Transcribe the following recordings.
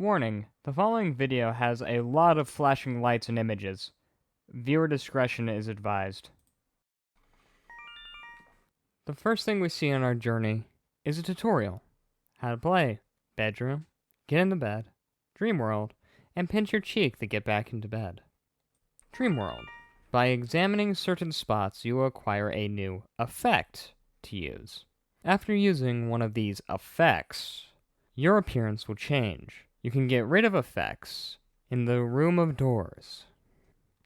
Warning, the following video has a lot of flashing lights and images. Viewer discretion is advised. The first thing we see on our journey is a tutorial. How to play, bedroom, get into bed, dream world, and pinch your cheek to get back into bed. Dream world. By examining certain spots, you will acquire a new effect to use. After using one of these effects, your appearance will change. You can get rid of effects in the room of doors.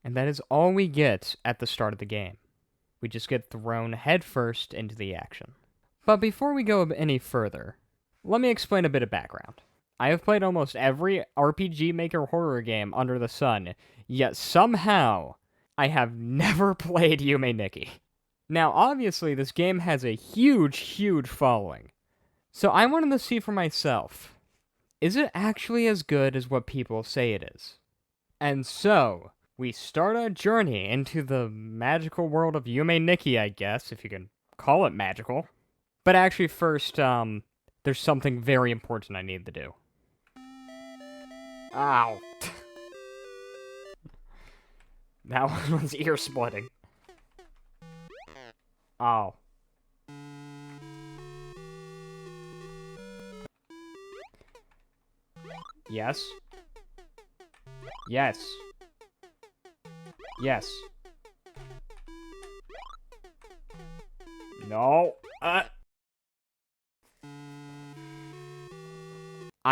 And that is all we get at the start of the game. We just get thrown headfirst into the action. But before we go any further, let me explain a bit of background. I have played almost every RPG Maker horror game under the sun, yet somehow I have never played Yume Nikki. Now, obviously, this game has a huge following. So I wanted to see for myself, is it actually as good as what people say it is? And so, we start our journey into the magical world of Yume Nikki, I guess, if you can call it magical. But actually, first, there's something very important I need to do. Ow. That one was ear splitting. Oh. Yes. Yes. Yes. No. I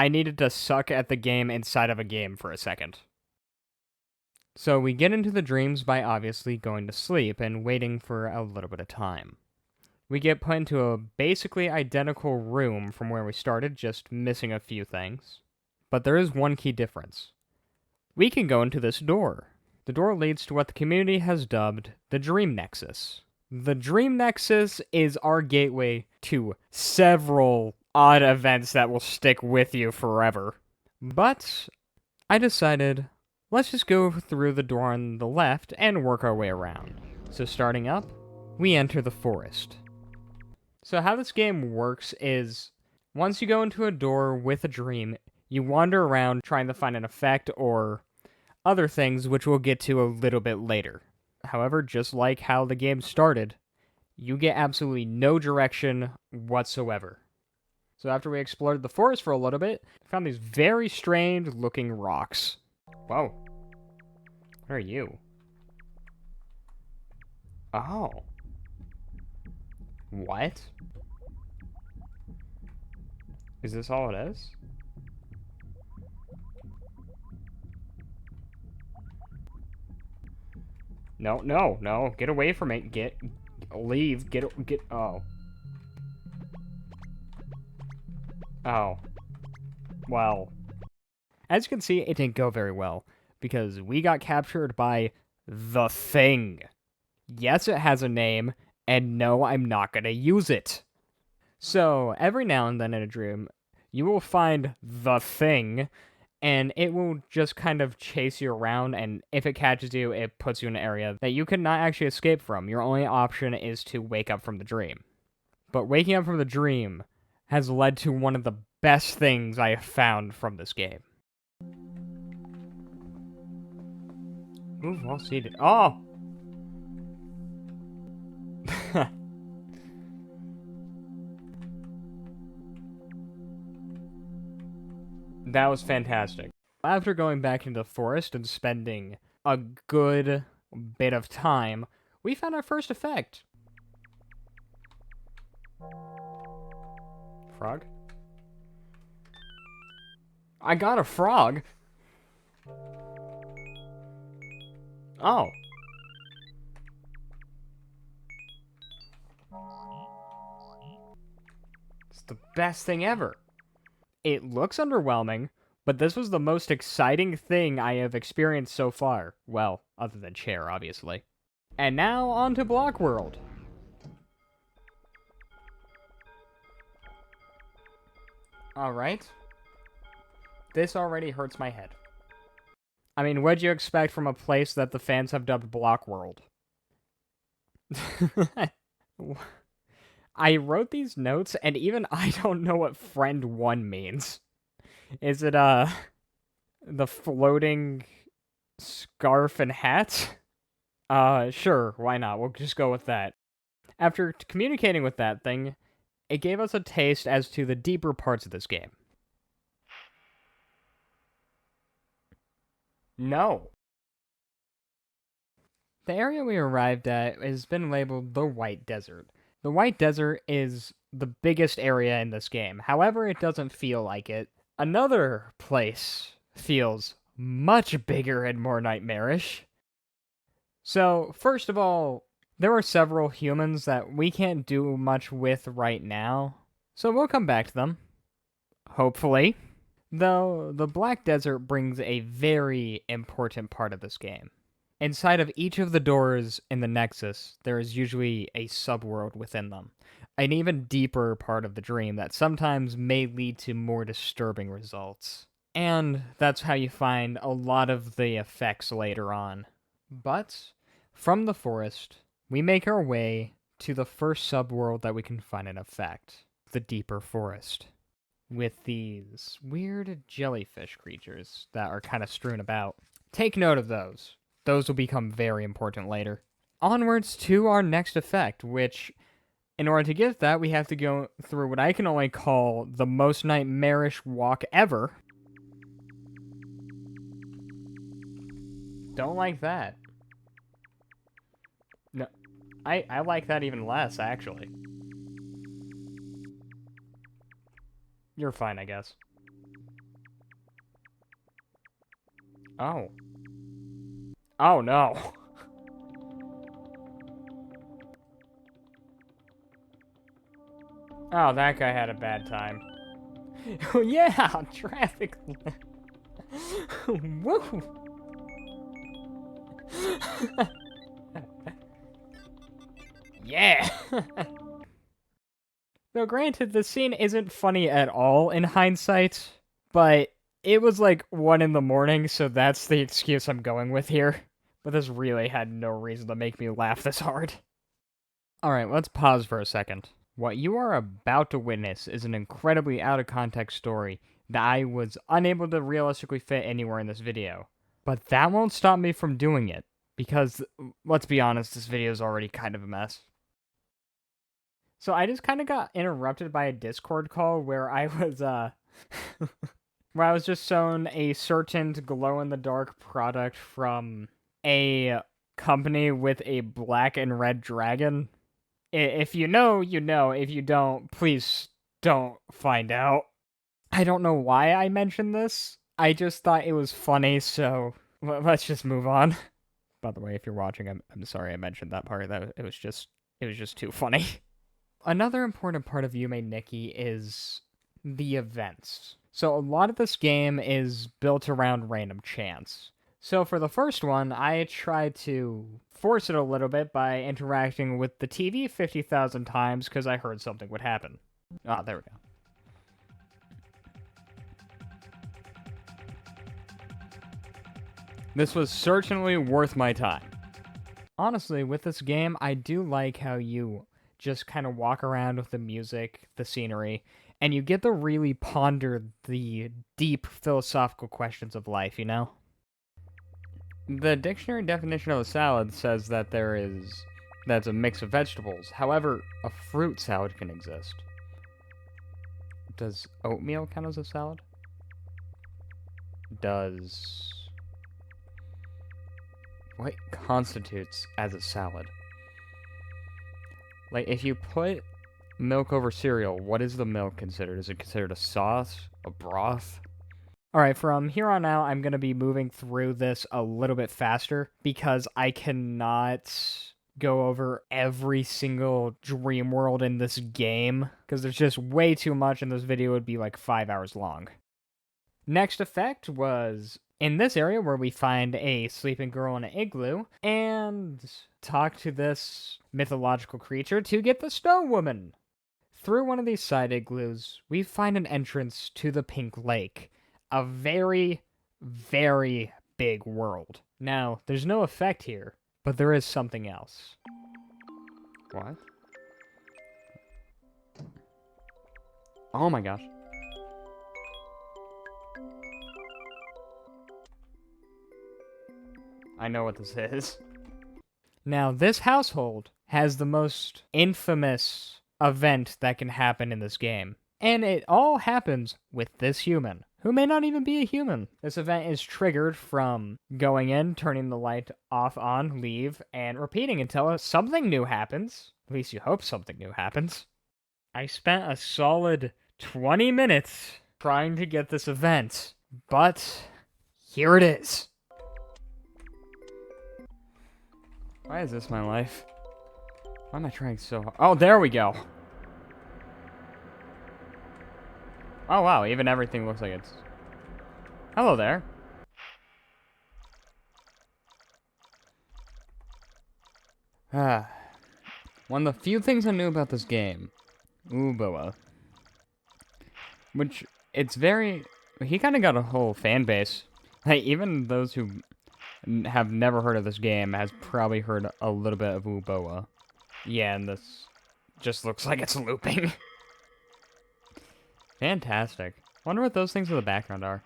needed to suck at the game inside of a game for a second. So we get into the dreams by obviously going to sleep and waiting for a little bit of time. We get put into a basically identical room from where we started, just missing a few things. But there is one key difference. We can go into this door. The door leads to what the community has dubbed the Dream Nexus. The Dream Nexus is our gateway to several odd events that will stick with you forever. But I decided, let's just go through the door on the left and work our way around. So starting up, we enter the forest. So how this game works is, once you go into a door with a dream, you wander around trying to find an effect or other things, which we'll get to a little bit later. However, just like how the game started, you get absolutely no direction whatsoever. So after we explored the forest for a little bit, I found these very strange looking rocks. Whoa. What are you? Oh. What? Is this all it is? No. Get away from it. Leave. Oh. Oh. Well. As you can see, it didn't go very well, because we got captured by the Thing. Yes, it has a name, and no, I'm not gonna use it. So, every now and then in a dream, you will find the Thing, and it will just kind of chase you around, and if it catches you, it puts you in an area that you cannot actually escape from. Your only option is to wake up from the dream. But waking up from the dream has led to one of the best things I have found from this game. Ooh, well seated. Oh! That was fantastic. After going back into the forest and spending a good bit of time, we found our first effect. Frog? I got a frog. Oh. It's the best thing ever. It looks underwhelming, but this was the most exciting thing I have experienced so far. Well, other than Chair, obviously. And now, on to Block World. Alright. This already hurts my head. I mean, what'd you expect from a place that the fans have dubbed Block World? I wrote these notes, and even I don't know what friend 1 means. Is it, The floating scarf and hat? Sure, why not? We'll just go with that. After communicating with that thing, it gave us a taste as to the deeper parts of this game. No. The area we arrived at has been labeled the White Desert. The White Desert is the biggest area in this game. However, it doesn't feel like it. Another place feels much bigger and more nightmarish. So, first of all, there are several humans that we can't do much with right now. So we'll come back to them. Hopefully. Though, the Black Desert brings a very important part of this game. Inside of each of the doors in the Nexus, there is usually a subworld within them. An even deeper part of the dream that sometimes may lead to more disturbing results. And that's how you find a lot of the effects later on. But, from the forest, we make our way to the first subworld that we can find an effect. The deeper forest. With these weird jellyfish creatures that are kind of strewn about. Take note of those. Those will become very important later. Onwards to our next effect, which, in order to get that, we have to go through what I can only call the most nightmarish walk ever. Don't like that. No, I like that even less, actually. You're fine, I guess. Oh. Oh, no. Oh, that guy had a bad time. Yeah, traffic. Woo. Yeah. Though granted, the scene isn't funny at all in hindsight, but it was like 1 in the morning, so that's the excuse I'm going with here. But this really had no reason to make me laugh this hard. Alright, let's pause for a second. What you are about to witness is an incredibly out of context story that I was unable to realistically fit anywhere in this video. But that won't stop me from doing it, because, let's be honest, this video is already kind of a mess. So I just kind of got interrupted by a Discord call where I was, where I was just shown a certain glow-in-the-dark product from a company with a black and red dragon. If you know, you know. If you don't, please don't find out. I don't know why I mentioned this. I just thought it was funny, so let's just move on. By the way, if you're watching, I'm sorry I mentioned that part. That it was just too funny. Another important part of Yume Nikki is the events. So a lot of this game is built around random chance. So for the first one, I tried to force it a little bit by interacting with the TV 50,000 times because I heard something would happen. Ah, there we go. This was certainly worth my time. Honestly, with this game, I do like how you just kind of walk around with the music, the scenery, and you get to really ponder the deep philosophical questions of life, you know? The dictionary definition of a salad says that that's a mix of vegetables. However, a fruit salad can exist. Does oatmeal count as a salad? What constitutes as a salad? Like, if you put milk over cereal, what is the milk considered? Is it considered a sauce? A broth? Alright, from here on out, I'm going to be moving through this a little bit faster because I cannot go over every single dream world in this game because there's just way too much and this video would be like 5 hours long. Next effect was in this area where we find a sleeping girl in an igloo and talk to this mythological creature to get the Snow Woman. Through one of these side igloos, we find an entrance to the Pink Lake. A very, very big world. Now, there's no effect here, but there is something else. What? Oh my gosh. I know what this is. Now, this household has the most infamous event that can happen in this game. And it all happens with this human, who may not even be a human. This event is triggered from going in, turning the light off, on, leave, and repeating until something new happens. At least you hope something new happens. I spent a solid 20 minutes trying to get this event, but here it is. Why is this my life? Why am I trying so hard? Oh, there we go. Oh, wow, even everything looks like it's... Hello there. One of the few things I knew about this game, Uboa, which, it's very... He kind of got a whole fan base. Hey, even those who have never heard of this game has probably heard a little bit of Uboa. Yeah, and this just looks like it's looping. Fantastic. Wonder what those things in the background are.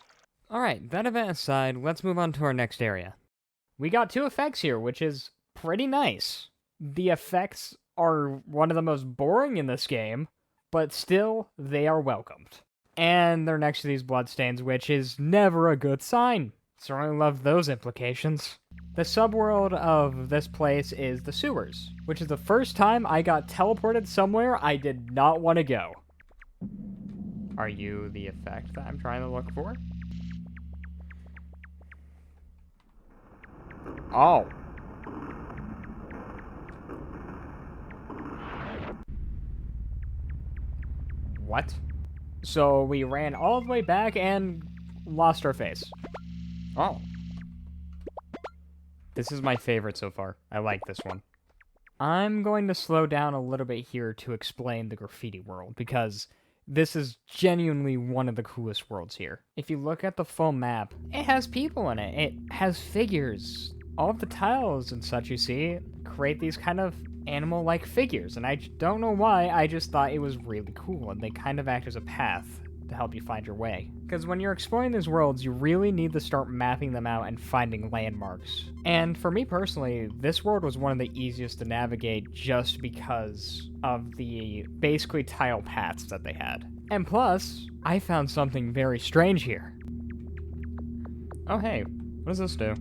Alright, that event aside, let's move on to our next area. We got 2 effects here, which is pretty nice. The effects are one of the most boring in this game, but still, they are welcomed. And they're next to these bloodstains, which is never a good sign. Certainly love those implications. The subworld of this place is the sewers, which is the first time I got teleported somewhere I did not want to go. Are you the effect that I'm trying to look for? Oh. What? So we ran all the way back and lost our face. Oh. This is my favorite so far. I like this one. I'm going to slow down a little bit here to explain the graffiti world, because this is genuinely one of the coolest worlds here. If you look at the full map, it has people in it. It has figures. All of the tiles and such you see create these kind of animal-like figures, and I don't know why, I just thought it was really cool, and they kind of act as a path to help you find your way. Because when you're exploring these worlds, you really need to start mapping them out and finding landmarks. And for me personally, this world was one of the easiest to navigate just because of the basically tile paths that they had. And plus, I found something very strange here. Oh hey, what does this do?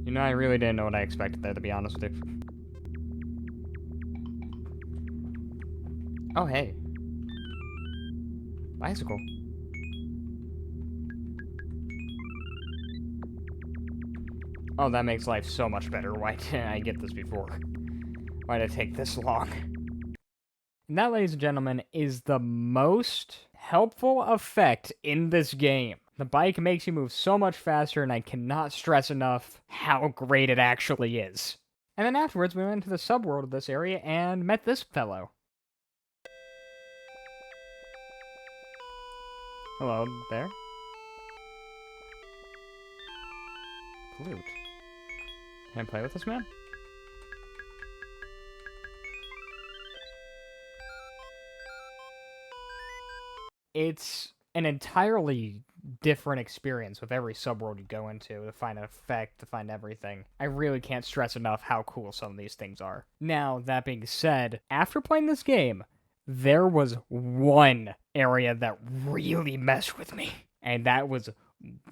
You know, I really didn't know what I expected there, to be honest with you. Oh, hey. Bicycle. Oh, that makes life so much better. Why didn't I get this before? Why did it take this long? And that, ladies and gentlemen, is the most helpful effect in this game. The bike makes you move so much faster, and I cannot stress enough how great it actually is. And then afterwards, we went into the subworld of this area and met this fellow. Hello there. Flute. Can I play with this man? It's an entirely different experience with every subworld you go into to find an effect, to find everything. I really can't stress enough how cool some of these things are. Now, that being said, after playing this game, there was one area that really messed with me, and that was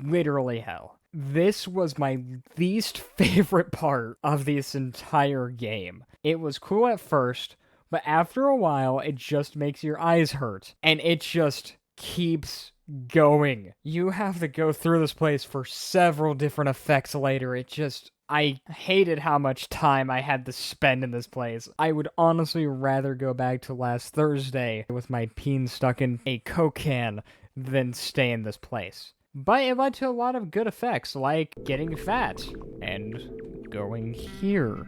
literally hell. This was my least favorite part of this entire game. It was cool at first, but after a while, it just makes your eyes hurt, and it just keeps going. You have to go through this place for several different effects later. I hated how much time I had to spend in this place. I would honestly rather go back to last Thursday with my peen stuck in a Coke can than stay in this place. But it led to a lot of good effects, like getting fat and going here.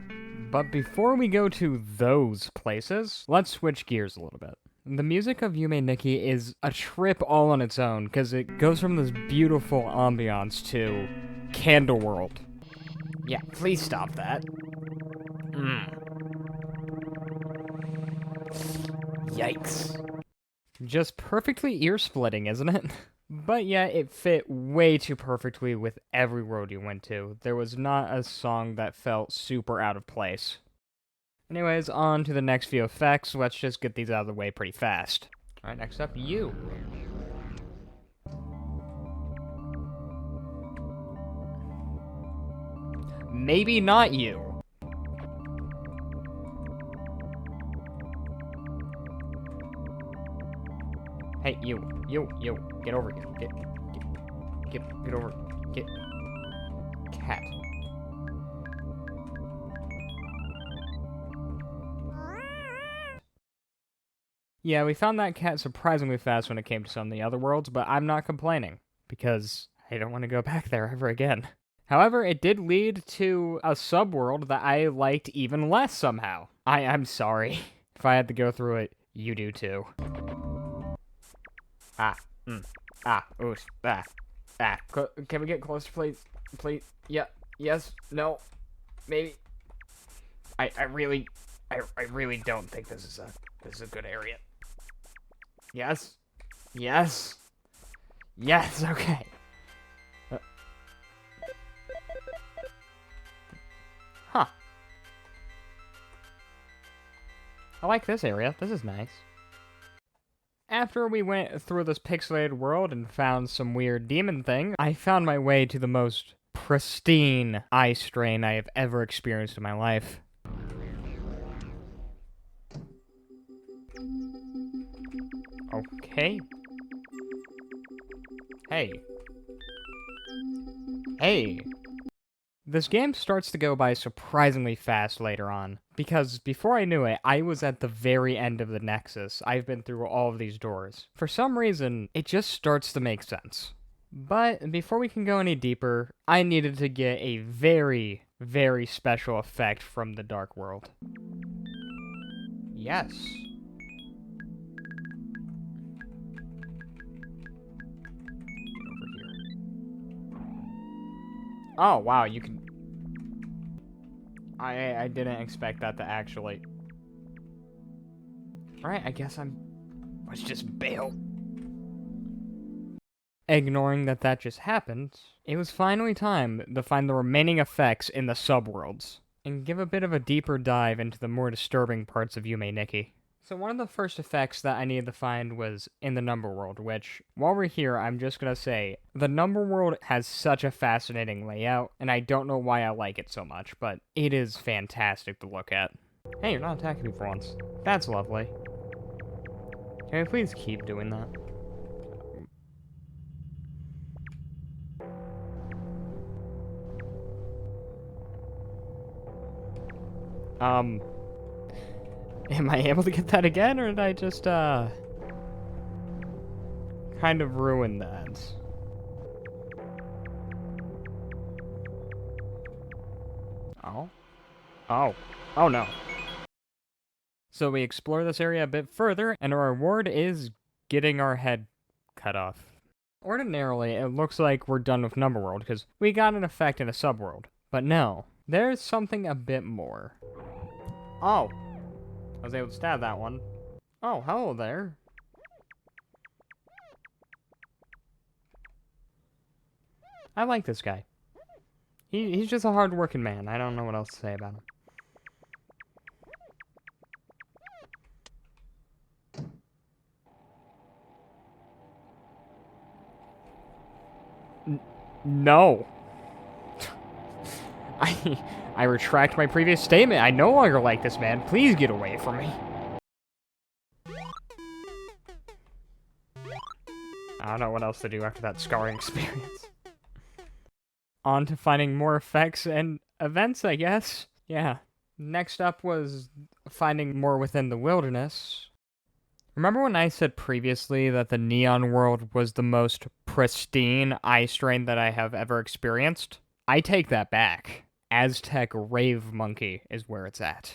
But before we go to those places, let's switch gears a little bit. The music of Yume Nikki is a trip all on its own, because it goes from this beautiful ambiance to Candle World. Yeah, please stop that. Yikes. Just perfectly ear-splitting, isn't it? But yeah, it fit way too perfectly with every world you went to. There was not a song that felt super out of place. Anyways, on to the next few effects. Let's just get these out of the way pretty fast. Alright, next up, you. Maybe not you. Hey, you, get over here. Get over, get, cat. Yeah, we found that cat surprisingly fast when it came to some of the other worlds, but I'm not complaining, because I don't want to go back there ever again. However, it did lead to a subworld that I liked even less somehow. I'm sorry. If I had to go through it, you do too. Oosh, Can we get closer, please? Please? Yeah, yes, no, maybe. I really don't think this is a good area. Yes, yes, yes. Okay. Huh. I like this area. This is nice. After we went through this pixelated world and found some weird demon thing, I found my way to the most pristine eye strain I have ever experienced in my life. Okay. Hey. Hey. This game starts to go by surprisingly fast later on, because before I knew it, I was at the very end of the Nexus. I've been through all of these doors. For some reason, it just starts to make sense. But before we can go any deeper, I needed to get a very, very special effect from the Dark World. Yes. Oh, wow, you can... I didn't expect that to actually... Alright, I guess let's just bail. Ignoring that just happened, it was finally time to find the remaining effects in the subworlds, and give a bit of a deeper dive into the more disturbing parts of Yume Nikki. So one of the first effects that I needed to find was in the number world, which, while we're here, I'm just gonna say, the number world has such a fascinating layout, and I don't know why I like it so much, but it is fantastic to look at. Hey, you're not attacking me for once. That's lovely. Can we please keep doing that? Am I able to get that again, or did I just, kind of ruin that? Oh? Oh. Oh, no. So we explore this area a bit further, and our reward is getting our head cut off. Ordinarily, it looks like we're done with Number World, because we got an effect in a subworld. But no, there's something a bit more. Oh. I was able to stab that one. Oh, hello there. I like this guy. He's just a hard-working man. I don't know what else to say about him. No. I retract my previous statement. I no longer like this man. Please get away from me. I don't know what else to do after that scarring experience. On to finding more effects and events, I guess. Yeah. Next up was finding more within the wilderness. Remember when I said previously that the Neon World was the most pristine eye strain that I have ever experienced? I take that back. Aztec Rave Monkey is where it's at.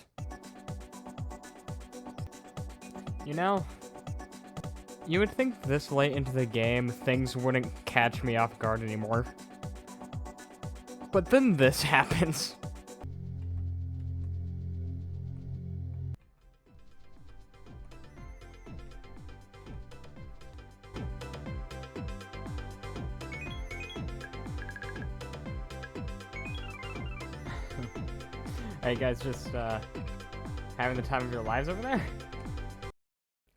You know, you would think this late into the game, things wouldn't catch me off guard anymore. But then this happens. Are you guys just, having the time of your lives over there?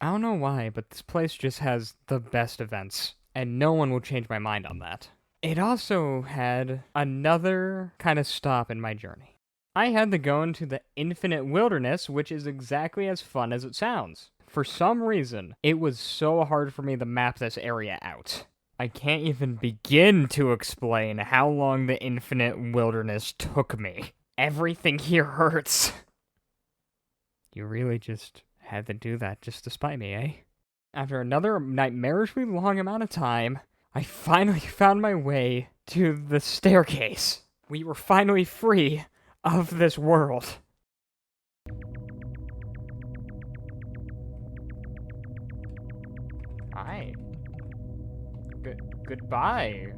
I don't know why, but this place just has the best events, and no one will change my mind on that. It also had another kind of stop in my journey. I had to go into the infinite wilderness, which is exactly as fun as it sounds. For some reason, it was so hard for me to map this area out. I can't even begin to explain how long the infinite wilderness took me. Everything here hurts. You really just had to do that just to spite me, eh? After another nightmarishly long amount of time, I finally found my way to the staircase. We were finally free of this world. Hi. Goodbye.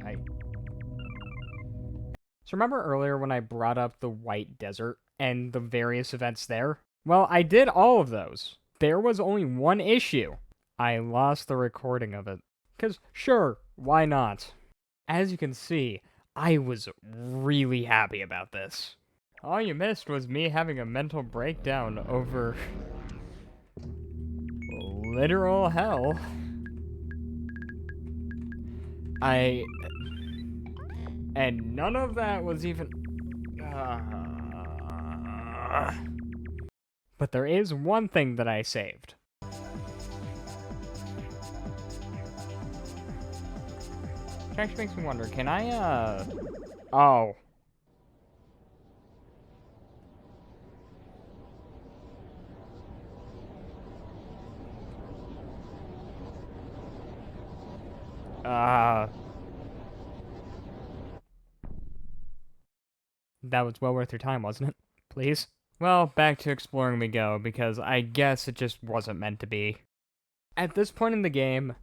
So remember earlier when I brought up the White Desert and the various events there? Well, I did all of those. There was only one issue. I lost the recording of it. 'Cause sure, why not? As you can see, I was really happy about this. All you missed was me having a mental breakdown over literal hell. And none of that was even... But there is one thing that I saved. Which actually makes me wonder, can I, Oh. That was well worth your time, wasn't it? Please? Well, back to exploring we go, because I guess it just wasn't meant to be. At this point in the game,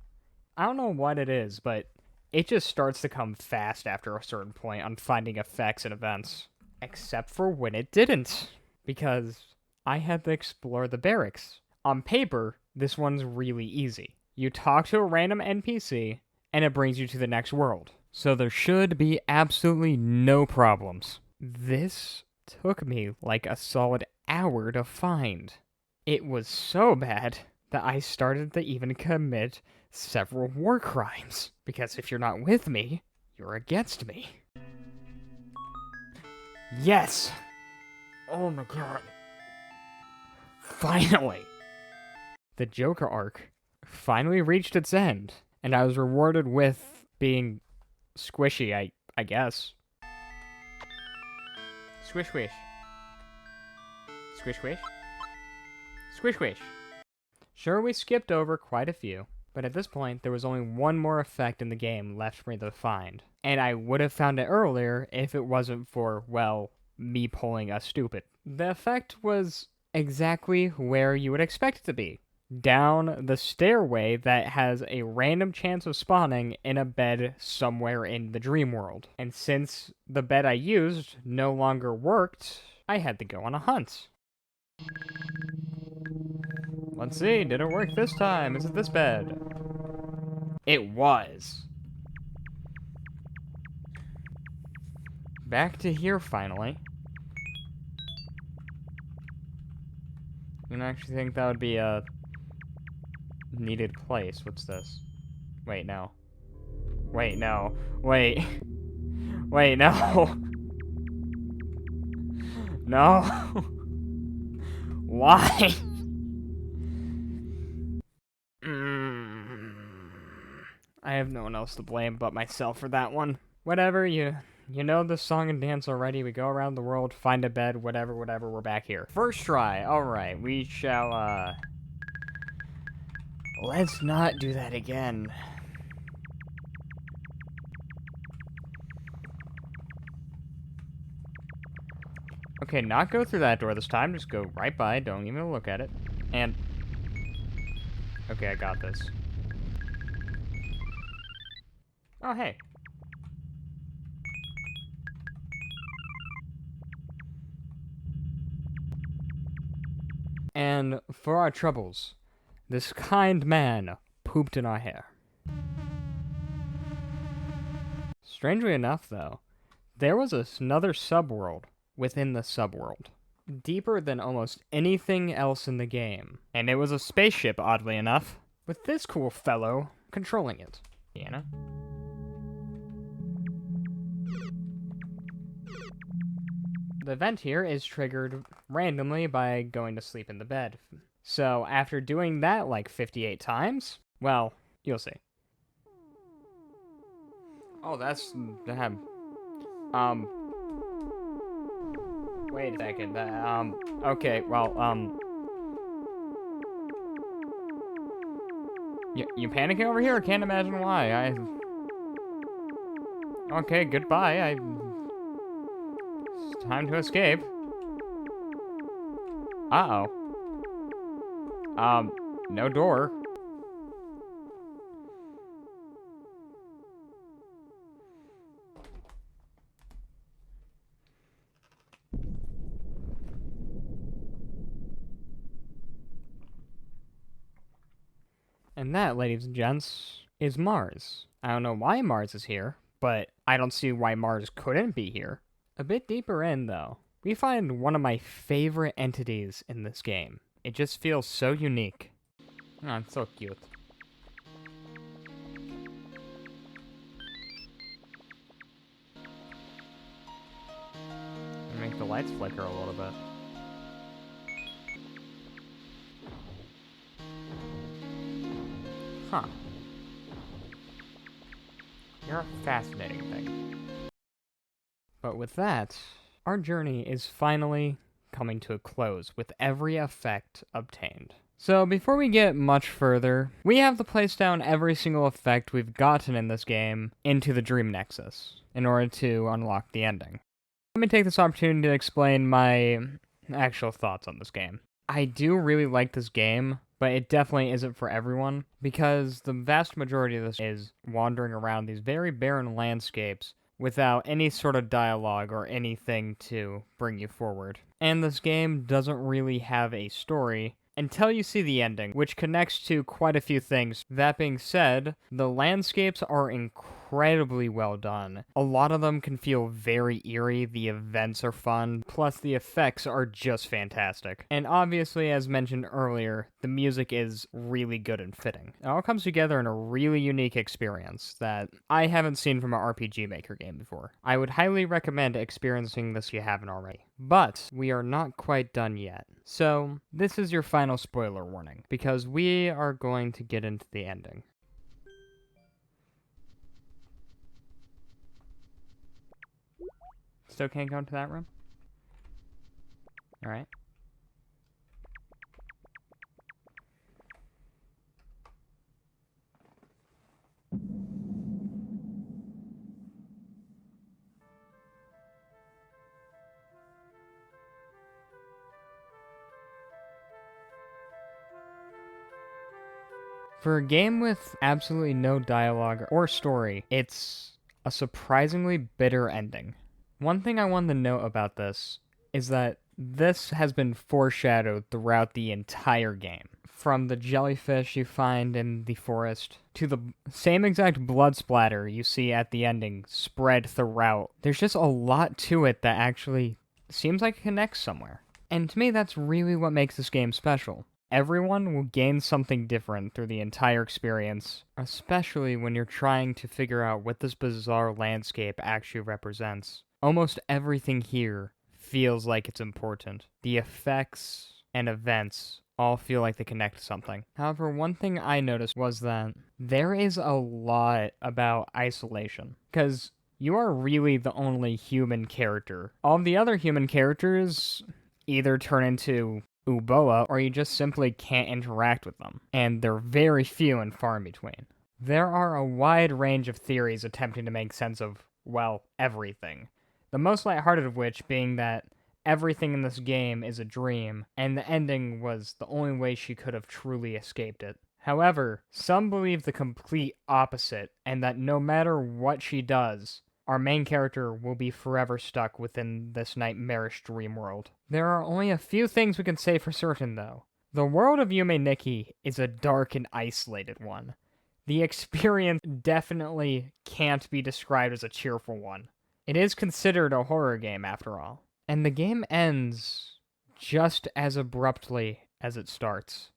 I don't know what it is, but it just starts to come fast after a certain point on finding effects and events. Except for when it didn't. Because I had to explore the barracks. On paper, this one's really easy. You talk to a random NPC, and it brings you to the next world. So there should be absolutely no problems. This took me like a solid hour to find. It was so bad that I started to even commit several war crimes. Because if you're not with me, you're against me. Yes! Oh my god. Finally! The Joker arc finally reached its end, and I was rewarded with being squishy, I guess. Squish squish. Squish squish. Squish squish. Sure, we skipped over quite a few, but at this point, there was only one more effect in the game left for me to find. And I would have found it earlier if it wasn't for, well, me pulling a stupid. The effect was exactly where you would expect it to be. Down the stairway that has a random chance of spawning in a bed somewhere in the dream world. And since the bed I used no longer worked, I had to go on a hunt. Let's see, did it work this time? Is it this bed? It was. Back to here finally. I actually think that would be a needed place. What's this? Wait, no. Wait, no. Wait. Wait, no. No. Why? I have no one else to blame but myself for that one. Whatever, you know the song and dance already. We go around the world, find a bed, whatever, we're back here. First try. Alright, we shall, let's not do that again. Okay, not go through that door this time. Just go right by. Don't even look at it. And... okay, I got this. Oh, hey. And for our troubles, this kind man pooped in our hair. Strangely enough, though, there was another subworld within the subworld. deeper than almost anything else in the game. And it was a spaceship, oddly enough, with this cool fellow controlling it. Piano. The event here is triggered randomly by going to sleep in the bed. So after doing that like 58 times, well, you'll see. Oh, that's wait a second. Okay, well, you panicking over here? I can't imagine why. Okay, goodbye. It's time to escape. Uh-oh. No door. And that, ladies and gents, is Mars. I don't know why Mars is here, but I don't see why Mars couldn't be here. A bit deeper in, though, we find one of my favorite entities in this game. It just feels so unique. Oh, it's so cute. Make the lights flicker a little bit. Huh. You're a fascinating thing. But with that, our journey is finally coming to a close with every effect obtained. So before we get much further, we have to place down every single effect we've gotten in this game into the Dream Nexus in order to unlock the ending. Let me take this opportunity to explain my actual thoughts on this game. I do really like this game, but it definitely isn't for everyone, because the vast majority of this is wandering around these very barren landscapes without any sort of dialogue or anything to bring you forward. And this game doesn't really have a story until you see the ending, which connects to quite a few things. That being said, the landscapes are incredibly well done. A lot of them can feel very eerie, the events are fun, plus the effects are just fantastic. And obviously, as mentioned earlier, the music is really good and fitting. It all comes together in a really unique experience that I haven't seen from an RPG Maker game before. I would highly recommend experiencing this if you haven't already. But we are not quite done yet. So, this is your final spoiler warning, because we are going to get into the ending. Still can't go into that room? Alright. For a game with absolutely no dialogue or story, it's a surprisingly bitter ending. One thing I wanted to note about this is that this has been foreshadowed throughout the entire game. From the jellyfish you find in the forest to the same exact blood splatter you see at the ending spread throughout. There's just a lot to it that actually seems like it connects somewhere. And to me, that's really what makes this game special. Everyone will gain something different through the entire experience, especially when you're trying to figure out what this bizarre landscape actually represents. Almost everything here feels like it's important. The effects and events all feel like they connect to something. However, one thing I noticed was that there is a lot about isolation, because you are really the only human character. All the other human characters either turn into Uboa, or you just simply can't interact with them, and they're very few and far in between. There are a wide range of theories attempting to make sense of, well, everything. The most lighthearted of which being that everything in this game is a dream, and the ending was the only way she could have truly escaped it. However, some believe the complete opposite, and that no matter what she does, our main character will be forever stuck within this nightmarish dream world. There are only a few things we can say for certain, though. The world of Yume Nikki is a dark and isolated one. The experience definitely can't be described as a cheerful one. It is considered a horror game, after all. And the game ends just as abruptly as it starts.